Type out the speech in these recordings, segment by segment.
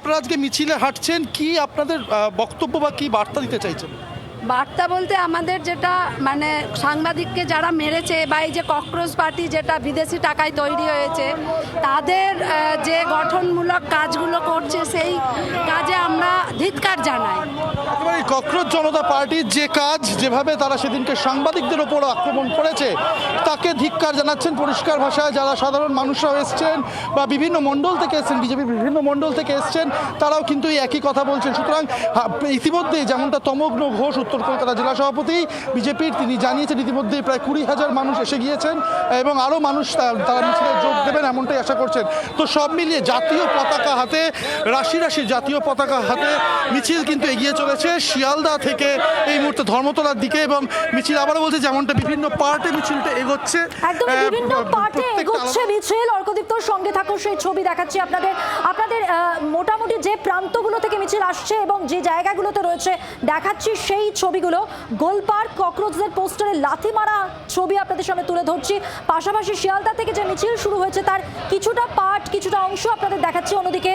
আপনারা আজকে মিছিলে হাঁটছেন, কি আপনাদের বক্তব্য বা কি বার্তা দিতে চাইছেন? বার্তা বলতে আমাদের যেটা মানে সাংবাদিককে যারা মেরেছে বা এই যে ককরোচ পার্টি যেটা বিদেশি টাকায় তৈরি হয়েছে তাদের যে গঠনমূলক কাজগুলো করছে সেই কাজে আমরা ধিক্কার জানাই। একেবারে ককরোচ জনতা পার্টির যে কাজ, যেভাবে তারা সেদিনকে সাংবাদিকদের ওপর আক্রমণ করেছে তাকে ধিক্কার জানাচ্ছেন পরিষ্কার ভাষায়। যারা সাধারণ মানুষরাও এসছেন বা বিভিন্ন মণ্ডল থেকে এসছেন, বিজেপির বিভিন্ন মণ্ডল থেকে এসছেন, তারাও কিন্তু এই একই কথা বলছেন। সুতরাং ইতিমধ্যে যেমনটা তমগ্ন ঘোষ উত্তর কলকাতা জেলা সভাপতি বিজেপির, তিনি জানিয়েছেন ইতিমধ্যেই প্রায় 20,000 মানুষ এসে গিয়েছেন এবং আরও মানুষ তারা মিছিলে যোগ দেবেন এমনটাই আশা করছেন। তো সব মিলিয়ে জাতীয় পতাকা হাতে, রাশি রাশি জাতীয় পতাকা হাতে মিছিল কিন্তু এগিয়ে চলেছে শিয়ালদা থেকে এই মুহূর্তে ধর্মতলার দিকে। এবং মিছিল আবারও বলছে যেমনটা বিভিন্ন পার্টে মিছিলটা এগোচ্ছে, একদম বিভিন্ন পার্টে এগোচ্ছে মিছিল। অর্কদীপ্তর সঙ্গে থাকো, সেই ছবি দেখাচ্ছি আপনাদের মোটামুটি যে প্রান্তগুলো থেকে মিছিল আসছে এবং যে জায়গাগুলোতে রয়েছে দেখাচ্ছি সেই ছবিগুলো। গোলপার্ক ককরোচদের পোস্টারে লাথি মারা ছবি আপনাদের সামনে তুলে ধরছি। পাশাপাশি শিয়ালদা থেকে যে মিছিল শুরু হয়েছে তার কিছুটা পার্ট, কিছুটা অংশ আপনাদের দেখাচ্ছি। অন্যদিকে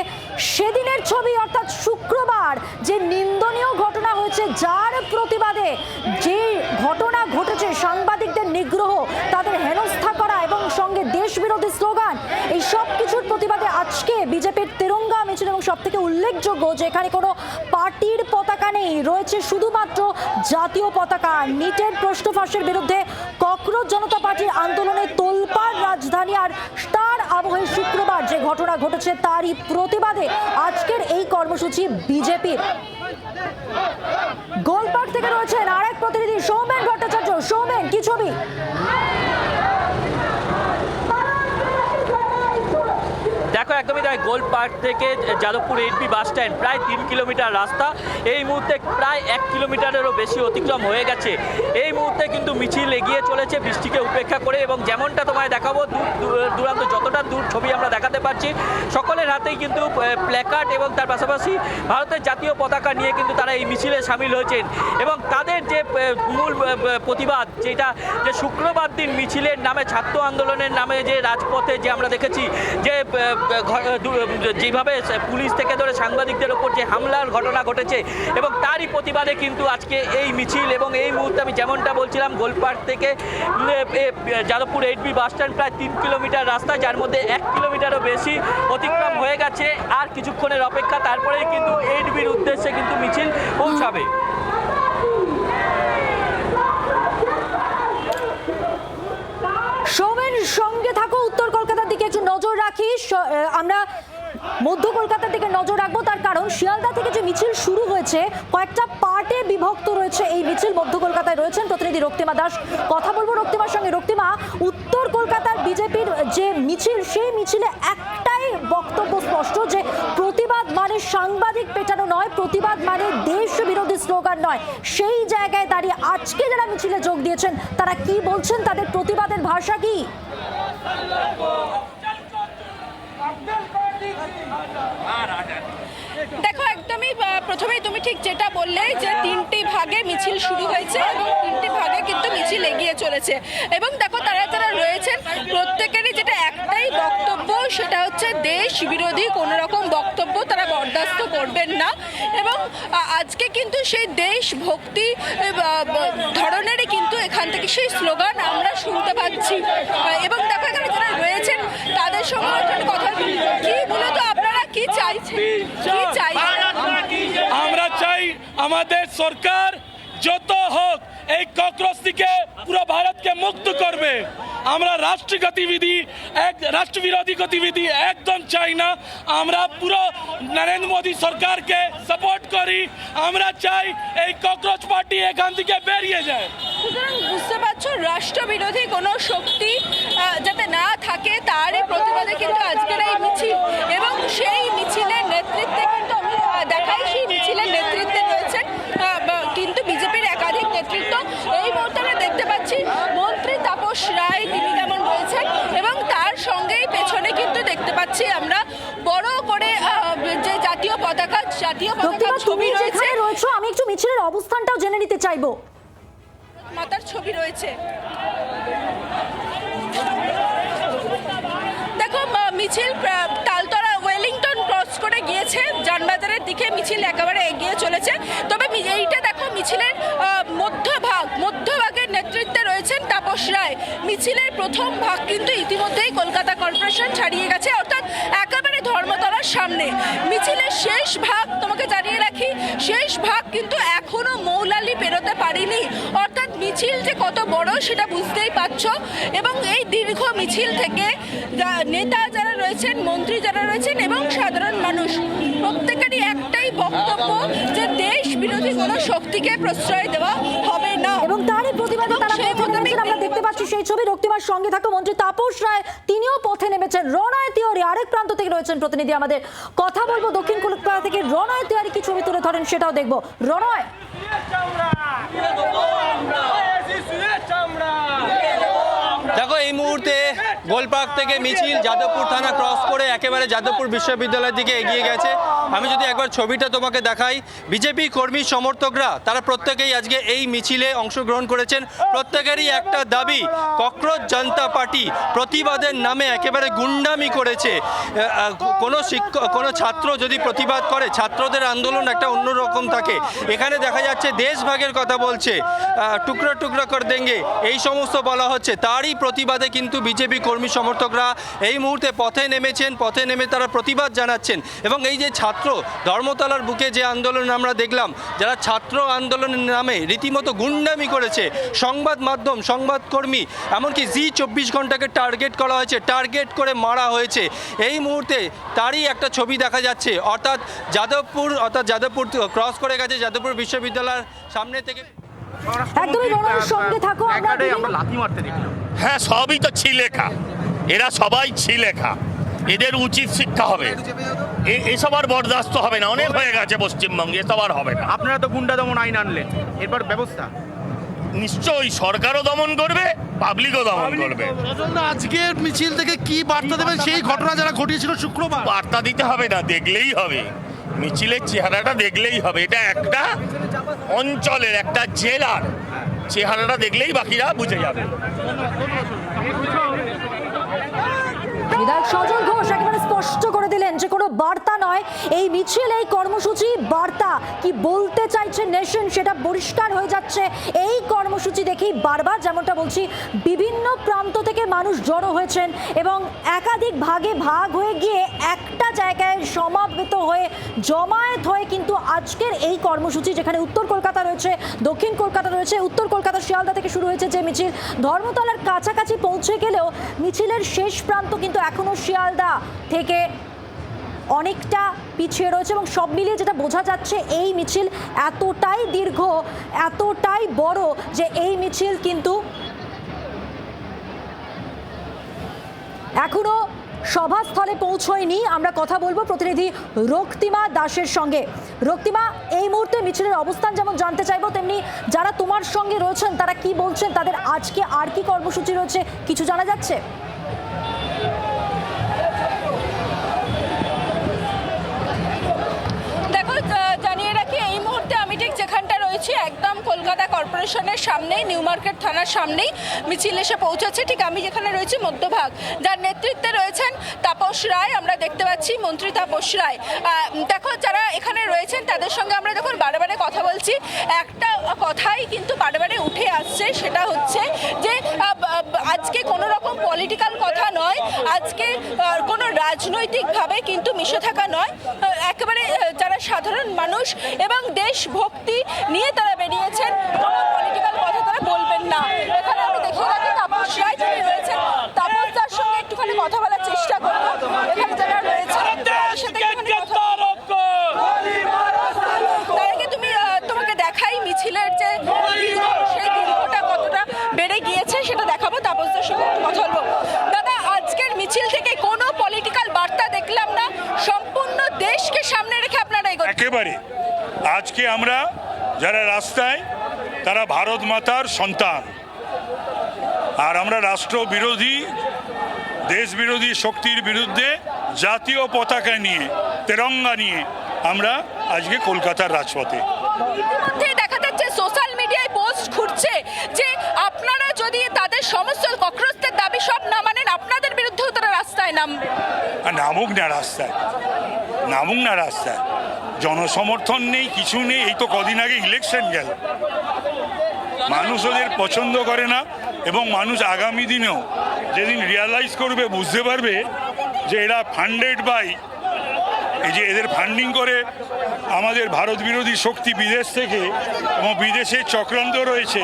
সেদিনের ছবি, অর্থাৎ শুক্রবার যে নিন্দনীয় ঘটনা হয়েছে, যার প্রতিবাদে যে ঘটনা ঘটেছে, সাংবাদিকদের নিগ্রহ, তাদের হেনস্থা করা এবং সঙ্গে দেশবিরোধী স্লোগান, এই সব কিছুর প্রতিবাদে আজকে বিজেপির তিরঙ্গা মিছিল। এবং সব থেকে উল্লেখযোগ্য যে এখানে কোনো পার্টির পতাকা নেই, রয়েছে শুধুমাত্র জাতীয় পতাকা। নিটের প্রশ্ন ফাঁসের বিরুদ্ধে ককরোচ জনতা পার্টির আন্দোলনে তোলপাড় রাজধানী। আর তার আবহে শুক্রবার যে ঘটনা ঘটেছে তারই প্রতিবাদে আজকের এই কর্মসূচি বিজেপির। গোলপার্ক থেকে রয়েছেন আরেক প্রতিনিধি সৌমেন ভট্টাচার্য। সৌমেন, কি ছবি? দেখো, একদমই তাই। গোল পার্ক থেকে যাদবপুর এইচবি বাস স্ট্যান্ড প্রায় 3 কিলোমিটার রাস্তা, এই মুহূর্তে প্রায় 1 কিলোমিটারেরও বেশি অতিক্রম হয়ে গেছে। এই মুহূর্তে কিন্তু মিছিল এগিয়ে চলেছে বৃষ্টিকে উপেক্ষা করে। এবং যেমনটা তোমায় দেখাবো, দূরান্ত যতটা দূর ছবি আমরা দেখাতে পারছি, সকলের হাতেই কিন্তু প্ল্যাকার্ড এবং তার পাশাপাশি ভারতের জাতীয় পতাকা নিয়ে কিন্তু তারা এই মিছিলে সামিল হয়েছেন। এবং তাদের যে মূল প্রতিবাদ, যেটা যে শুক্রবার দিন মিছিলের নামে, ছাত্র আন্দোলনের নামে যে রাজপথে যে আমরা দেখেছি যে যেভাবে পুলিশ থেকে ধরে সাংবাদিকদের ওপর যে হামলার ঘটনা ঘটেছে, এবং তারই প্রতিবাদে কিন্তু আজকে এই মিছিল। এবং এই মুহূর্তে আমি যেমনটা বলছিলাম, গোলপার্ক থেকে যাদবপুর এইচবি বাস স্ট্যান্ড প্রায় 3 কিলোমিটার রাস্তা, যার মধ্যে 1 কিলোমিটারও বেশি অতিক্রম হয়ে গেছে। আর কিছুক্ষণের অপেক্ষা, তারপরেই কিন্তু এইচবির উদ্দেশ্যে কিন্তু মিছিল পৌঁছাবে। সৌমেন, সঙ্গে থাকো। উত্তর কলকাতার দিকে একটু নজর রাখি, আমরা মধ্য কলকাতার দিকে নজর রাখবো। তার কারণ শিয়ালদা থেকে যে মিছিল শুরু হয়েছে কয়েকটা পার্টে বিভক্ত রয়েছে এই মিছিল। মধ্য কলকাতায় রয়েছেন প্রতিনিধি রক্তিমা দাস, কথা বলবো রক্তিমার সঙ্গে। রক্তিমা, উত্তর কলকাতার বিজেপির যে মিছিল, সেই মিছিলে একটাই বক্তব্য স্পষ্ট যে প্রতিবাদ মানে সাংবাদিক পেটানো নয়, প্রতিবাদ মানে দেশ বিরোধী স্লোগান নয়। সেই জায়গায় দাঁড়িয়ে আজকে যারা মিছিলে যোগ দিয়েছেন তারা কি বলছেন, তাদের প্রতিবাদের ভাষা কি? দেখো, একদমই প্রথমেই তুমি ঠিক যেটা বললে যে 3টি ভাগে মিছিল শুরু হয়েছে এবং 3টি ভাগে কিন্তু মিছিল এগিয়ে চলেছে। এবং দেখো, তারা যারা রয়েছেন প্রত্যেকেরই যেটা একটাই বক্তব্য, সেটা হচ্ছে দেশ বিরোধী কোনো রকম বক্তব্য তারা বরদাস্ত করবেন না। এবং আজকে কিন্তু সেই দেশভক্তি ধরনেরই কিন্তু এখান থেকে সেই স্লোগান আমরা শুনতে পাচ্ছি। এবং দেখো, এখানে যারা রয়েছেন তাদের সঙ্গে কথা কি মূলত আপনারা কি চাইছেন? আমরা চাই আমাদের সরকার যত হোক এই ককরোচ থেকে পুরো ভারতকে মুক্ত করবে। আমরা রাষ্ট্রবিরোধী গতিবিধি একদম চাই না। আমরা পুরো নরেন্দ্র মোদী সরকারকে সাপোর্ট করি। আমরা চাই এই ককরোচ পার্টি এখান থেকে বেরিয়ে যায়। সুতরাং বুঝতে পারছো, রাষ্ট্রবিরোধী কোনো শক্তি যাতে না থাকে তারই প্রতিবাদে কিন্তু আজকের এই মিছিল। এবং সেই মিছিলের নেতৃত্বে কিন্তু আমি দেখাই, সেই মিছিলের নেতৃত্বে রয়েছেন কিন্তু বিজেপির একাধিক নেতৃত্ব। এই মুহূর্তে আমরা দেখতে পাচ্ছি মন্ত্রী তাপস রায়, তিনি যেমন রয়েছেন, এবং তার সঙ্গেই পেছনে কিন্তু দেখতে পাচ্ছি আমরা বড় করে যে জাতীয় পতাকা ছবি রয়েছে। আমি একটু মিছিলের অবস্থানটাও জেনে নিতে চাইবো। মাতার ছবি রয়েছে। দেখো, মিছিল তালতলা ওয়েলিংটন ক্রস করে নেমে গিয়েছে, যানবাজারের দিকে মিছিল একেবারে এগিয়ে চলেছে। তবে এইটা দেখো মিছিলের মধ্যভাগের নেতৃত্বে রয়েছেন তাপস রায়। মিছিলের প্রথম ভাগ কিন্তু ইতিমধ্যেই কলকাতা কর্পোরেশন ছাড়িয়ে গেছে, অর্থাৎ একেবারে ধর্মতলার সামনে। মিছিলের শেষ ভাগ তোমাকে জানিয়ে রাখি, শেষ ভাগ কিন্তু এখনো মৌলালি পেরোতে পারিনি, অর্থাৎ মিছিল যে কত বড় সেটা বুঝতেই পারছো। এবং এই দীর্ঘ মিছিল থেকে নেতা যারা রয়েছেন, মন্ত্রী যারা রয়েছেন এবং সাধারণ মানুষ প্রত্যেকেরই একটাই বক্তব্য যে দেশ বিরোধী কোনো শক্তিকে প্রশ্রয় দেওয়া হবে না। এবং তারই প্রতিবাদে তারা পথে নেমেছেন। আমরা দেখতে পাচ্ছি সেই ছবি। রক্তিমার সঙ্গে থাকা মন্ত্রী তাপস রায় তিনিও পথে নেমেছেন। রণয় তিওয়ারি আরেক প্রান্ত থেকে রয়েছেন প্রতিনিধি আমাদের। কথা বলবো দক্ষিণ কলকাতা থেকে রণয় তিওয়ারি কি ছবি তুলে ধরেন সেটাও দেখবো। রণয়, দেখো এই মুহূর্তে গোলপার্ক থেকে মিছিল যাদবপুর থানা ক্রস করে একেবারে যাদবপুর বিশ্ববিদ্যালয়ের দিকে এগিয়ে গেছে। আমি যদি একবার ছবিটা তোমাকে দেখাই, বিজেপি কর্মী সমর্থকরা তারা প্রত্যেকেই আজকে এই মিছিলে অংশগ্রহণ করেছেন। প্রত্যেকেরই একটা দাবি, ককরোচ জনতা পার্টি প্রতিবাদের নামে একেবারে গুন্ডামি করেছে। কোনো ছাত্র যদি প্রতিবাদ করে, ছাত্রদের আন্দোলন একটা অন্যরকম থাকে। এখানে দেখা যাচ্ছে দেশভাগের কথা বলছে, টুকরো টুকরো করে দেঙ্গে এই সমস্ত বলা হচ্ছে। তারই প্রতিবাদে কিন্তু বিজেপি কর্মী সমর্থকরা এই মুহূর্তে পথে নেমেছেন। পথে নেমে তারা প্রতিবাদ জানাচ্ছেন। এবং এই যে ছাত্র ধর্মতলার বুকে যে আন্দোলন আমরা দেখলাম, যারা ছাত্র আন্দোলনের নামে রীতিমতো গুন্ডামি করেছে, সংবাদ মাধ্যম, সংবাদকর্মী, এমনকি জি24 ঘন্টাকে টার্গেট করা হয়েছে, টার্গেট করে মারা হয়েছে। এই মুহূর্তে তারই একটা ছবি দেখা যাচ্ছে, অর্থাৎ যাদবপুর ক্রস করে গেছে যাদবপুর বিশ্ববিদ্যালয়ের সামনে থেকে। একদমই রণয়ের সঙ্গে থাকো। আমরা হ্যাঁ, সবই তো ছিলেখা, এরা সবাই ছিলেখা, এদের উচিত শিক্ষা হবে। এসব আর বরদাস্ত হবে না, অনেক হয়ে গেছে পশ্চিমবঙ্গে, এসব আর হবে না। আপনারা তো গুন্ডা দমন আইন আনলেন, এরপর ব্যবস্থা নিশ্চয়ই সরকারও দমন করবে, পাবলিকও দমন করবে। আজকের মিছিল থেকে কি বার্তা দেবেন সেই ঘটনা যারা ঘটিয়েছিল শুক্রবার? বার্তা দিতে হবে না, দেখলেই হবে, মিছিলের চেহারাটা দেখলেই হবে। এটা একটা অঞ্চলের, একটা জেলার চেহারাটা দেখলেই বাকিরা বুঝে যাবে। বিধায়ক সজল ঘোষ একেবারে স্পষ্ট করে দিলেন যে কোনো বার্তা নয় এই মিছিল, এই কর্মসূচি বার্তা কি বলতে চাইছে নেশন সেটা পরিষ্কার হয়ে যাচ্ছে এই কর্মসূচি দেখেই। বারবার যেমনটা বলছি, বিভিন্ন প্রান্ত থেকে মানুষ জড়ো হয়েছেন এবং একাধিক ভাগে ভাগ হয়ে গিয়ে একটা জায়গায় সমাবেত হয়ে জমায়েত হয়ে কিন্তু আজকের এই কর্মসূচি, যেখানে উত্তর কলকাতা রয়েছে, দক্ষিণ কলকাতা রয়েছে, উত্তর কলকাতা শিয়ালদা থেকে শুরু হয়েছে যে মিছিল, ধর্মতলার কাছাকাছি পৌঁছে গেলেও মিছিলের শেষ প্রান্ত কিন্তু এখনো শিয়ালদা থেকে অনেকটা পিছিয়ে রয়েছে। এবং সব মিলিয়ে যেটা বোঝা যাচ্ছে, এই মিছিল এতটাই দীর্ঘ, এতটাই বড় যে এই মিছিল কিন্তু এখনো সভাস্থলে পৌঁছয়নি। আমরা কথা বলবো প্রতিনিধি রক্তিমা দাসের সঙ্গে। রক্তিমা, এই মুহূর্তে মিছিলের অবস্থান যেমন জানতে চাইবো, তেমনি যারা তোমার সঙ্গে রয়েছেন তারা কি বলছেন, তাদের আজকে আর কি কর্মসূচি রয়েছে কিছু জানা যাচ্ছে? জানিয়ে রাখি, এই মুহূর্তে আমি ঠিক যেখানটা রয়েছি একদম কলকাতা কর্পোরেশনের সামনেই, নিউ মার্কেট থানার সামনেই মিছিল এসে পৌঁছেছে। ঠিক আমি যেখানে রয়েছি মধ্যভাগ, যার নেতৃত্বে রয়েছেন তাপস রায়, আমরা দেখতে পাচ্ছি মন্ত্রী তাপস রায়। দেখো যারা এখানে রয়েছেন তাদের সঙ্গে আমরা যখন বারে কথা বলছি, একটা কথাই কিন্তু বারে উঠে আসছে, সেটা হচ্ছে যে আজকে কোনো রকম পলিটিক্যাল কথা নয়, আজকে কোনো রাজনৈতিকভাবে কিন্তু মিশে থাকা নয়, একেবারে যারা সাধারণ মানুষ এবং দেশভক্তি নিয়ে তারা বেরিয়েছেন, কোনো পলিটিক্যাল কথা তারা বলবেন না। এখানে আমি দেখিয়ে রাখি তাপস রায় যিনি রয়েছেন, তাপস দার সঙ্গে একটুখানি কথা বলার চেষ্টা করবো। এখানে যারা রয়েছেন তাদের সাথে একটুখানি কথা বলবো। তার আগে তোমাকে দেখাই মিছিলের যে সেই দীর্ঘটা কতটা বেড়ে গিয়েছে সেটা দেখাবো। তাপস দার সঙ্গে একটু কথা বলবো। দাদা, আজকের মিছিল থেকে কোনো পলিটিক্যাল বার্তা দেখলাম না, সম্পূর্ণ দেশকে সামনে রেখে আপনারা একেবারে আজকে আমরা যারা রাস্তায়, তারা ভারত মাতার সন্তান, আর আমরা রাষ্ট্র বিরোধী, দেশ বিরোধী শক্তির বিরুদ্ধে জাতীয় পতাকা নিয়ে, তেরঙ্গা নিয়ে আমরা আজকে কলকাতার রাজপথে। ইতিমধ্যে দেখা যাচ্ছে সোশ্যাল মিডিয়ায় পোস্ট ঘুরছে যে আপনারা যদি তাদের সমস্ত ককরোচদের দাবি সব না মানেন, আপনাদের বিরুদ্ধেও তারা রাস্তায় নামবে। নামুক না রাস্তায়, নামুন না রাস্তায়। জনসমর্থন নেই, কিছু নেই, এই তো কদিন আগে ইলেকশন গেল। মানুষ ওদের পছন্দ করে না এবং মানুষ আগামী দিনেও যেদিন রিয়ালাইজ করবে, বুঝতে পারবে যে এরা ফান্ডেড বাই, এই যে এদের ফান্ডিং করে আমাদের ভারত বিরোধী শক্তি বিদেশ থেকে, এবং বিদেশে চক্রান্ত রয়েছে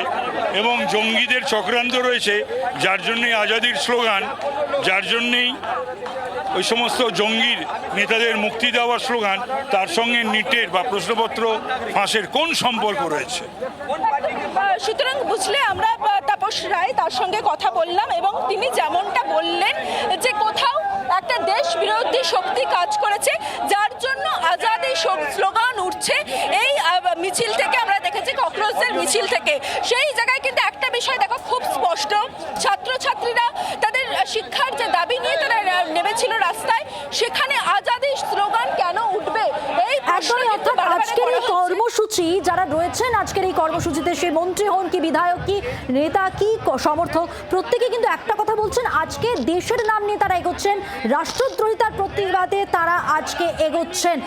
এবং জঙ্গিদের চক্রান্ত রয়েছে, যার জন্যই আজাদির স্লোগান, যার জন্যেই ওই সমস্ত জঙ্গির নেতাদের মুক্তি দেওয়ার স্লোগান, তার সঙ্গে নিটের বা প্রশ্নপত্র ফাঁসের কোন সম্পর্ক রয়েছে? সুতরাং বুঝলে আমরা তাপস রায় তার সঙ্গে কথা বললাম এবং তিনি যেমনটা বললেন যে কোথাও একটা দেশ বিরোধী শক্তি কাজ করেছে, যার জন্য আজাদি স্লোগান উঠছে এই মিছিল থেকে। আমরা দেখেছি ককরোচের মিছিল থেকে। সেই জায়গায় কিন্তু একটা বিষয় দেখো খুব স্পষ্ট, ছাত্রছাত্রীরা তাদের শিক্ষার যে দাবি নিয়ে তারা নেমেছিল রাস্তায়, সেখানে আজাদি স্লোগান কেন উঠবে এই একদমই, অর্থাৎ আজকের এই কর্মসূচি যারা রয়েছেন আজকের এই কর্মসূচিতে, সে মন্ত্রী হন কি বিধায়ক কি নেতা কি সমর্থক, প্রত্যেকে কিন্তু একটা কথা বলছেন, আজকে দেশের নাম নিয়ে তারা এগোচ্ছেন, রাষ্ট্রদ্রোহিতার প্রতিবাদে তারা আজকে এগোচ্ছেন।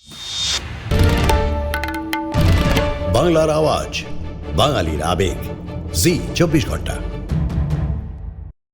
বাংলার আওয়াজ, বাঙালির আবেগ, জি 24 ঘন্টা।